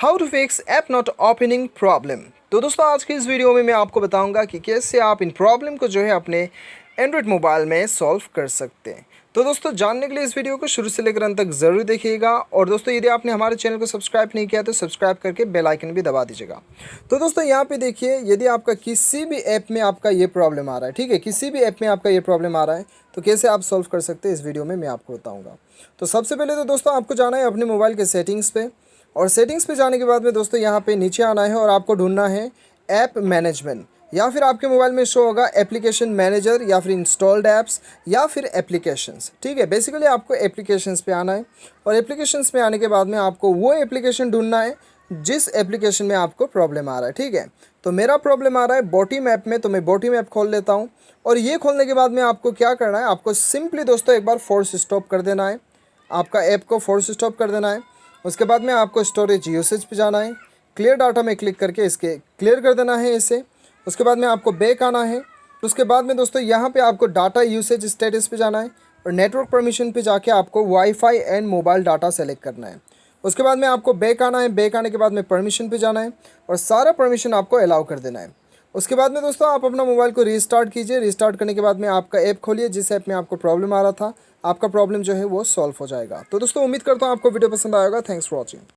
How to fix app not opening problem. तो दोस्तों आज की इस वीडियो में मैं आपको बताऊंगा कि कैसे आप इन प्रॉब्लम को जो है अपने एंड्रॉयड मोबाइल में सॉल्व कर सकते हैं। तो दोस्तों जानने के लिए इस वीडियो को शुरू से लेकर अंत तक ज़रूर देखिएगा। और दोस्तों यदि आपने हमारे चैनल को सब्सक्राइब नहीं किया तो सब्सक्राइब करके बेल आइकन भी दबा दीजिएगा। तो दोस्तों यहाँ पे देखिए, यदि आपका किसी भी ऐप में आपका ये प्रॉब्लम आ रहा है, ठीक है, किसी भी ऐप में आपका ये प्रॉब्लम आ रहा है, तो कैसे आप सॉल्व कर सकते हैं इस वीडियो में मैं आपको बताऊँगा। तो सबसे पहले तो दोस्तों आपको जाना है अपने मोबाइल के सेटिंग्स पे, और सेटिंग्स पे जाने के बाद में दोस्तों यहाँ पे नीचे आना है और आपको ढूंढना है ऐप मैनेजमेंट, या फिर आपके मोबाइल में शो होगा एप्लीकेशन मैनेजर, या फिर इंस्टॉल्ड ऐप्स, या फिर एप्लीकेशंस। ठीक है, बेसिकली आपको एप्लीकेशंस पे आना है, और एप्लीकेशंस पे आने के बाद में आपको वो एप्लीकेशन ढूंढना है जिस एप्लीकेशन में आपको प्रॉब्लम आ रहा है। ठीक है, तो मेरा प्रॉब्लम आ रहा है बोटी मैप में, तो मैं बोटी मैप खोल लेता हूँ। और ये खोलने के बाद में आपको क्या करना है, आपको सिंपली दोस्तों एक बार फोर्स स्टॉप कर देना है, आपका ऐप को फोर्स स्टॉप कर देना है। उसके बाद में आपको स्टोरेज यूसेज पे जाना है, क्लियर डाटा में क्लिक करके इसके क्लियर कर देना है इसे। उसके बाद में आपको बैक आना है। उसके बाद में दोस्तों यहाँ पे आपको डाटा यूसेज स्टेटस पे जाना है, और नेटवर्क परमिशन पे जाके आपको wifi and mobile data select करना है। उसके बाद में आपको बैक आना है, बैक आने के बाद में परमिशन पे जाना है, और सारा परमिशन आपको अलाउ कर देना है। उसके बाद में दोस्तों आप अपना मोबाइल को रीस्टार्ट कीजिए। रीस्टार्ट करने के बाद में आपका ऐप खोलिए जिस ऐप में आपको प्रॉब्लम आ रहा था, आपका प्रॉब्लम जो है वो सॉल्व हो जाएगा। तो दोस्तों उम्मीद करता हूँ आपको वीडियो पसंद आएगा। Thanks for watching.